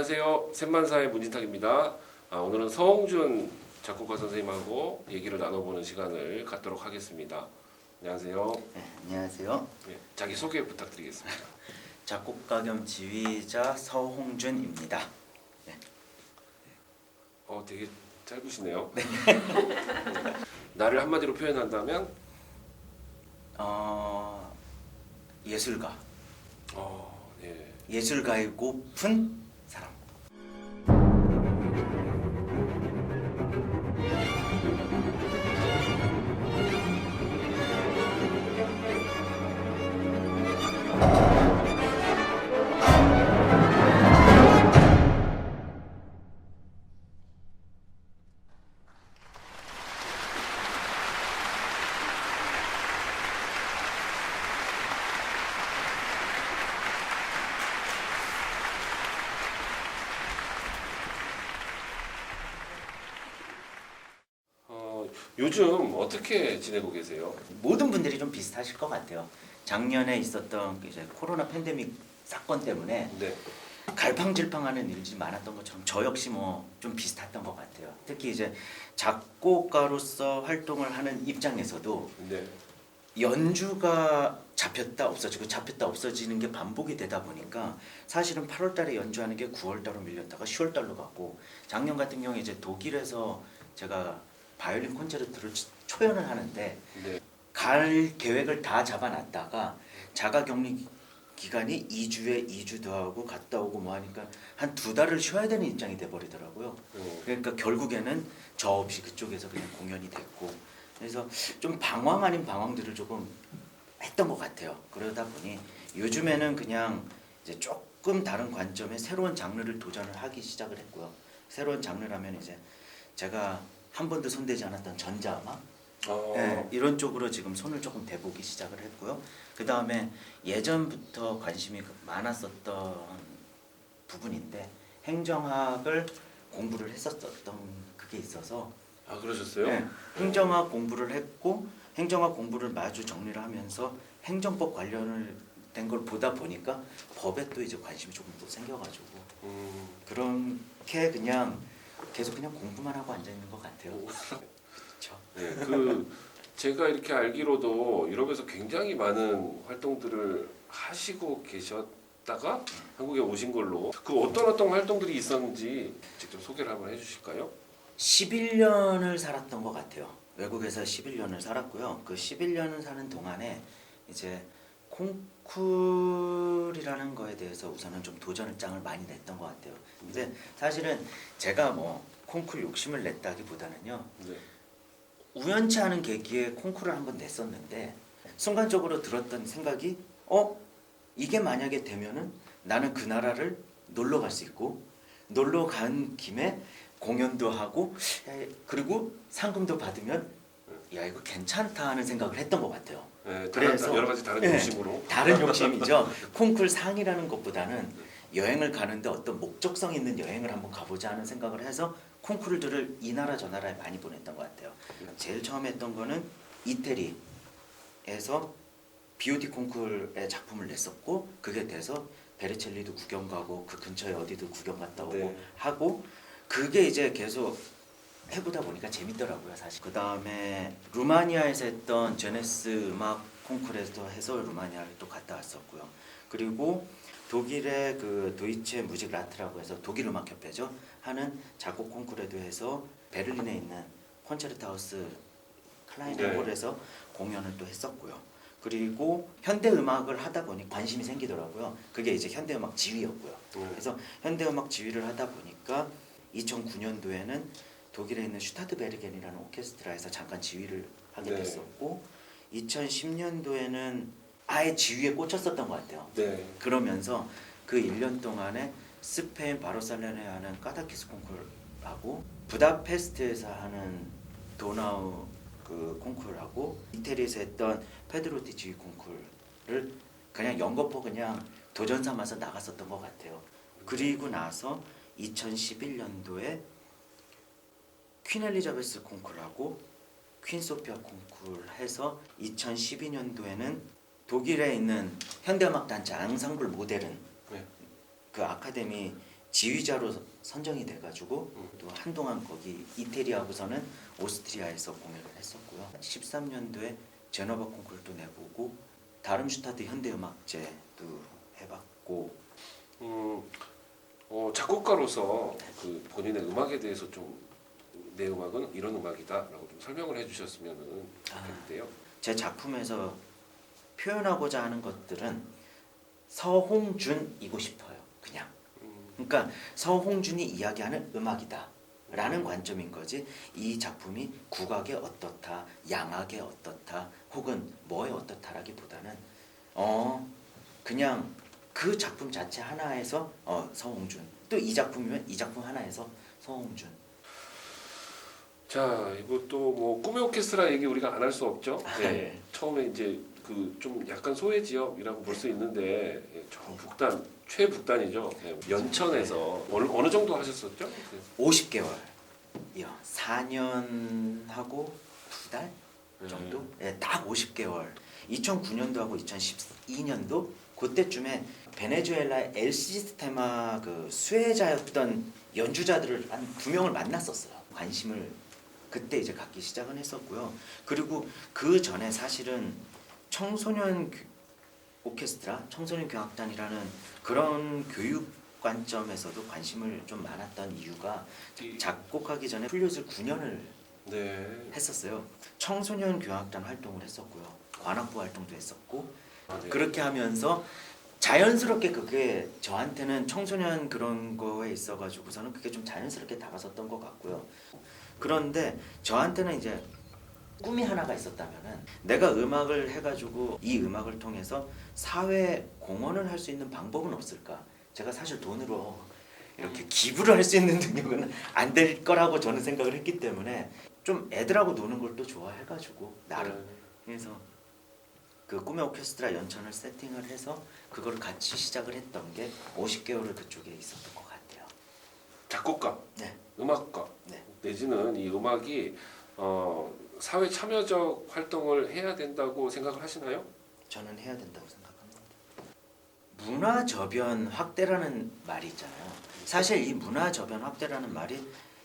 안녕하세요. 셋만사의 문진탁입니다. 오늘은 서홍준 작곡가 선생님하고 얘기를 나눠보는 시간을 갖도록 하겠습니다. 안녕하세요. 네, 안녕하세요. 네, 자기 소개 부탁드리겠습니다. 작곡가 겸 지휘자 서홍준입니다. 네. 되게 짧으시네요. 나를 한마디로 표현한다면? 예술가. 네. 예술가이고픈 사람. 요즘 어떻게 지내고 계세요? 모든 분들이 좀 비슷하실 것 같아요. 작년에 있었던 이제 코로나 팬데믹 사건 때문에 네. 갈팡질팡하는 일이 많았던 것처럼 저 역시 뭐 좀 비슷했던 것 같아요. 특히 이제 작곡가로서 활동을 하는 입장에서도 네. 연주가 잡혔다 없어지고 잡혔다 없어지는 게 반복이 되다 보니까 사실은 8월 달에 연주하는 게 9월 달로 밀렸다가 10월 달로 갔고, 작년 같은 경우에 이제 독일에서 제가 바이올린 콘체르토를 초연을 하는데 네. 갈 계획을 다 잡아놨다가 자가격리 기간이 2주에 2주 더 하고 갔다 오고 뭐 하니까 한 2달을 쉬어야 되는 입장이 돼버리더라고요. 그러니까 결국에는 저 없이 그쪽에서 그냥 공연이 됐고, 그래서 좀 방황 아닌 방황들을 조금 했던 것 같아요. 그러다 보니 요즘에는 그냥 이제 조금 다른 관점의 새로운 장르를 도전을 하기 시작을 했고요. 새로운 장르라면 이제 제가 한 번도 손대지 않았던 전자음악, 네, 이런 쪽으로 지금 손을 조금 대보기 시작을 했고요. 그 다음에 예전부터 관심이 많았었던 부분인데 행정학을 공부를 했었던 그게 있어서. 그러셨어요? 네, 행정학 공부를 했고, 행정학 공부를 마주 정리를 하면서 행정법 관련을 된 걸 보다 보니까 법에 또 이제 관심이 조금 더 생겨가지고 그렇게 그냥 계속 그냥 공부만 하고 앉아 있는 것 같아요. 그렇죠. 네, 제가 이렇게 알기로도 유럽에서 굉장히 많은 활동들을 하시고 계셨다가 한국에 오신 걸로, 어떤 활동들이 있었는지 직접 소개를 한번 해주실까요? 11년을 살았던 것 같아요. 외국에서 11년을 살았고요. 그 11년을 사는 동안에 이제 콩쿨이라는 거에 대해서 우선은 좀 도전을 짱을 많이 냈던 것 같아요. 근데 사실은 제가 뭐 콩쿨 욕심을 냈다기보다는요, 네. 우연치 않은 계기에 콩쿨을 한번 냈었는데 순간적으로 들었던 생각이 이게 만약에 되면은 나는 그 나라를 놀러 갈 수 있고, 놀러 간 김에 공연도 하고 그리고 상금도 받으면 야 이거 괜찮다 하는 생각을 했던 것 같아요. 네, 그래서 여러 가지 다른 네, 욕심으로. 다른 욕심이죠. 콩쿨 상이라는 것보다는 여행을 가는데 어떤 목적성 있는 여행을 한번 가보자 하는 생각을 해서 콩쿨들을 이 나라 저 나라에 많이 보냈던 것 같아요. 제일 처음 했던 거는 이태리에서 BOT 콩쿨의 작품을 냈었고, 그게 돼서 베르첼리도 구경 가고 그 근처에 어디도 구경 갔다 오고 네. 하고, 그게 이제 계속 해보다 보니까 재밌더라고요, 사실. 그 다음에 루마니아에서 했던 제네스 음악 콩쿠르에서 해서 루마니아를 또 갔다 왔었고요. 그리고 독일의 그 도이체 무직 라트라고 해서 독일 음악 협회죠 하는 작곡 콩쿠르에도 해서 베를린에 있는 콘체르트하우스 클라이네 홀에서 공연을 또 했었고요. 그리고 현대 음악을 하다 보니 관심이 생기더라고요. 그게 이제 현대 음악 지휘였고요. 그래서 현대 음악 지휘를 하다 보니까 2009년도에는 독일에 있는 슈타트베르겐이라는 오케스트라에서 잠깐 지휘를 하게 됐었고, 2010년도에는 아예 지휘에 꽂혔었던 것 같아요. 네. 그러면서 그 1년 동안에 스페인 바르셀로나에 하는 까다키스 콩쿠르하고 부다페스트에서 하는 도나우 그 콩쿠르하고 이태리에서 했던 페드로티 지휘 콩쿠르를 그냥 연거푸 그냥 도전 삼아서 나갔었던 것 같아요. 그리고 나서 2011년도에 퀸 엘리자베스 콩쿠르하고 퀸 소피아 콩쿠르 해서 2012년도에는 독일에 있는 현대음악 단체 앙상블 모델은 네. 그 아카데미 지휘자로 선정이 돼가지고 또 한동안 거기 이태리하고서는 오스트리아에서 공연을 했었고요. 13년도에 제너바 콩쿠르도 내보고 다름슈타트 현대음악제도 해봤고. 작곡가로서 그 본인의 음악에 대해서 좀 내 음악은 이런 음악이다라고 좀 설명을 해주셨으면 좋겠는데요. 제 작품에서 표현하고자 하는 것들은 서홍준이고 싶어요. 그냥. 그러니까 서홍준이 이야기하는 음악이다 라는 관점인 거지, 이 작품이 국악에 어떻다, 양악에 어떻다, 혹은 뭐에 어떻다라기보다는 그냥 그 작품 자체 하나에서 서홍준, 또 이 작품이면 이 작품 하나에서 서홍준. 자, 이것도 뭐 꿈의 오케스트라 얘기 우리가 안 할 수 없죠. 네. 처음에 이제 그 좀 약간 소외 지역이라고 볼 수 있는데 저 북단 최북단이죠. 연천에서 어느 정도 하셨었죠? 50개월이요. 4년하고 2달 정도? 딱 50개월. 2009년도하고 2012년도 그때쯤에 베네수엘라의 엘 시스테마 그 수혜자였던 연주자들을 한 2명을 만났었어요. 관심을 그때 이제 갖기 시작은 했었고요. 그리고 그 전에 사실은 청소년 오케스트라, 청소년 교향악단이라는 그런 교육 관점에서도 관심을 좀 많았던 이유가, 작곡하기 전에 플룻을 9년을 했었어요. 청소년 교향악단 활동을 했었고요. 관악부 활동도 했었고. 그렇게 하면서 자연스럽게 그게 저한테는 청소년 그런 거에 있어가지고서는 그게 좀 자연스럽게 다가섰던 것 같고요. 그런데 저한테는 이제 꿈이 하나가 있었다면은, 내가 음악을 해가지고 이 음악을 통해서 사회 공헌을 할 수 있는 방법은 없을까? 제가 사실 돈으로 이렇게 기부를 할 수 있는 능력은 안 될 거라고 저는 생각을 했기 때문에 좀 애들하고 노는 걸 또 좋아해가지고 나름. 그래서 그 꿈의 오케스트라 연천을 세팅을 해서 그걸 같이 시작을 했던 게 50개월을 그쪽에 있었던 것 같아요. 작곡가, 네. 음악가, 네. 내지는 이 음악이 사회 참여적 활동을 해야 된다고 생각을 하시나요? 저는 해야 된다고 생각합니다. 문화 저변 확대라는 말이 있잖아요. 사실 이 문화 저변 확대라는 말이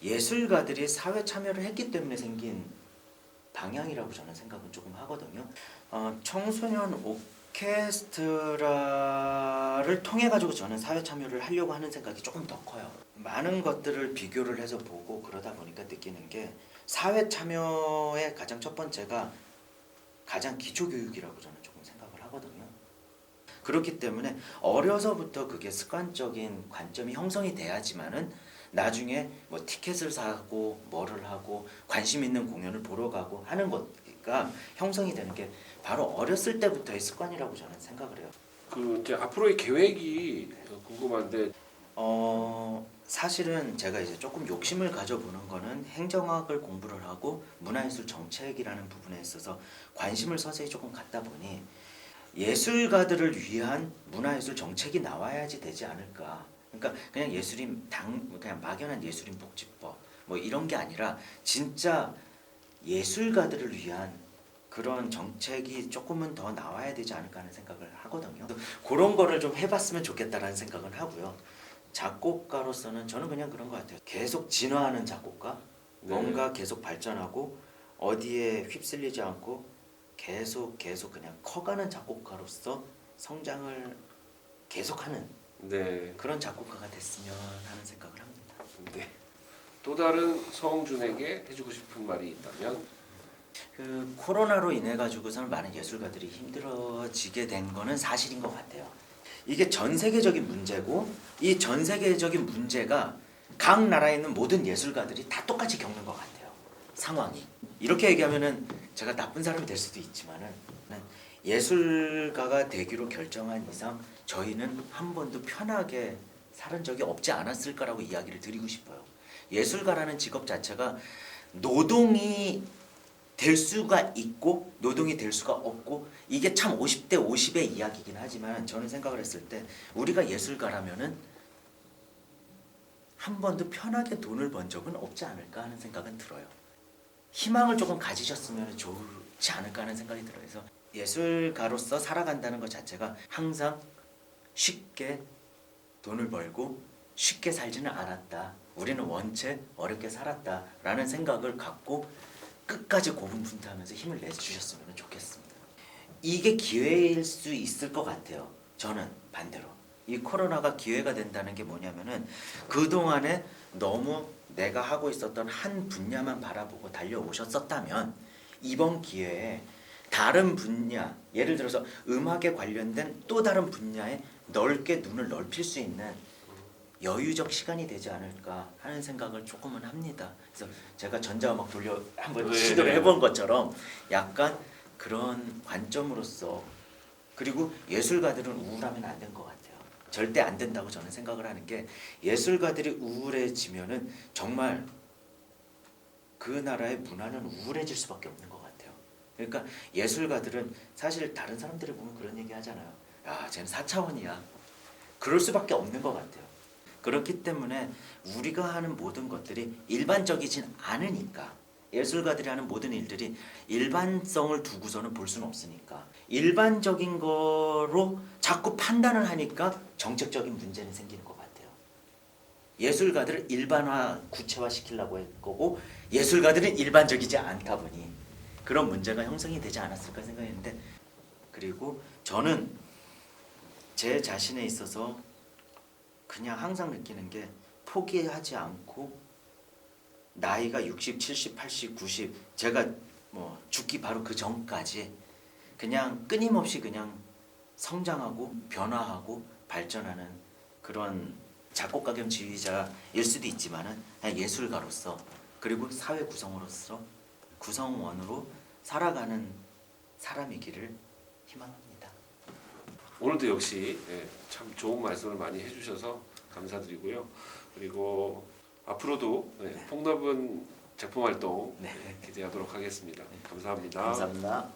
예술가들이 사회 참여를 했기 때문에 생긴 방향이라고 저는 생각은 조금 하거든요. 청소년 오케스트라를 통해 가지고 저는 사회 참여를 하려고 하는 생각이 조금 더 커요. 많은 것들을 비교를 해서 보고 그러다 보니까 느끼는 게, 사회 참여의 가장 첫 번째가 가장 기초 교육이라고 저는 조금 생각을 하거든요. 그렇기 때문에 어려서부터 그게 습관적인 관점이 형성이 돼야지만은 나중에 뭐 티켓을 사고 뭐를 하고 관심 있는 공연을 보러 가고 하는 것가 형성이 되는 게 바로 어렸을 때부터의 습관이라고 저는 생각을 해요. 그 이제 앞으로의 계획이 궁금한데. 사실은 제가 이제 조금 욕심을 가져보는 거는 행정학을 공부를 하고 문화예술 정책이라는 부분에 있어서 관심을 서서히 조금 갖다 보니, 예술가들을 위한 문화예술 정책이 나와야지 되지 않을까. 그러니까 그냥 그냥 막연한 예술인 복지법 뭐 이런 게 아니라 진짜 예술가들을 위한 그런 정책이 조금은 더 나와야 되지 않을까 하는 생각을 하거든요. 그런 거를 좀 해봤으면 좋겠다라는 생각은 하고요. 작곡가로서는 저는 그냥 그런 것 같아요. 계속 진화하는 작곡가, 뭔가 계속 발전하고 어디에 휩쓸리지 않고 계속 그냥 커가는 작곡가로서 성장을 계속하는 그런 작곡가가 됐으면 하는 생각을 합니다. 네. 또 다른 서홍준에게 해주고 싶은 말이 있다면? 그 코로나로 인해 가지고서는 많은 예술가들이 힘들어지게 된 거는 사실인 것 같아요. 이게 전 세계적인 문제고, 이 전 세계적인 문제가 각 나라에 있는 모든 예술가들이 다 똑같이 겪는 것 같아요. 상황이. 이렇게 얘기하면은 제가 나쁜 사람이 될 수도 있지만은, 예술가가 되기로 결정한 이상 저희는 한 번도 편하게 살은 적이 없지 않았을까라고 이야기를 드리고 싶어요. 예술가라는 직업 자체가 노동이 될 수가 있고 노동이 될 수가 없고, 이게 참 50대 50의 이야기긴 하지만 저는 생각을 했을 때 우리가 예술가라면은 한 번도 편하게 돈을 번 적은 없지 않을까 하는 생각은 들어요. 희망을 조금 가지셨으면 좋지 않을까 하는 생각이 들어요. 그래서 예술가로서 살아간다는 것 자체가 항상 쉽게 돈을 벌고 쉽게 살지는 않았다. 우리는 원체 어렵게 살았다라는 생각을 갖고 끝까지 고군분투하면서 힘을 내주셨으면 좋겠습니다. 이게 기회일 수 있을 것 같아요. 저는 반대로 이 코로나가 기회가 된다는 게 뭐냐면은 그동안에 너무 내가 하고 있었던 한 분야만 바라보고 달려오셨었다면 이번 기회에 다른 분야, 예를 들어서 음악에 관련된 또 다른 분야에 넓게 눈을 넓힐 수 있는 여유적 시간이 되지 않을까 하는 생각을 조금은 합니다. 그래서 제가 전자음악 돌려 한번 네. 시도를 해본 것처럼 약간 그런 관점으로서, 그리고 예술가들은 우울하면 안 된 것 같아요. 절대 안 된다고 저는 생각을 하는 게, 예술가들이 우울해지면은 정말 그 나라의 문화는 우울해질 수밖에 없는 것 같아요. 그러니까 예술가들은 사실 다른 사람들이 보면 그런 얘기 하잖아요. 야, 쟤는 4차원이야. 그럴 수밖에 없는 것 같아요. 그렇기 때문에 우리가 하는 모든 것들이 일반적이진 않으니까, 예술가들이 하는 모든 일들이 일반성을 두고서는 볼 수는 없으니까 일반적인 거로 자꾸 판단을 하니까 정책적인 문제는 생기는 것 같아요. 예술가들을 일반화, 구체화 시키려고 할 거고 예술가들은 일반적이지 않다 보니 그런 문제가 형성이 되지 않았을까 생각했는데, 그리고 저는 제 자신에 있어서 그냥 항상 느끼는 게, 포기하지 않고 나이가 60, 70, 80, 90 제가 뭐 죽기 바로 그 전까지 그냥 끊임없이 그냥 성장하고 변화하고 발전하는 그런 작곡가 겸 지휘자일 수도 있지만은 그냥 예술가로서, 그리고 사회 구성원으로서, 구성원으로 살아가는 사람이기를 희망합니다. 오늘도 역시 참 좋은 말씀을 많이 해주셔서 감사드리고요. 그리고 앞으로도 폭넓은 작품 활동 네. 기대하도록 하겠습니다. 감사합니다. 감사합니다.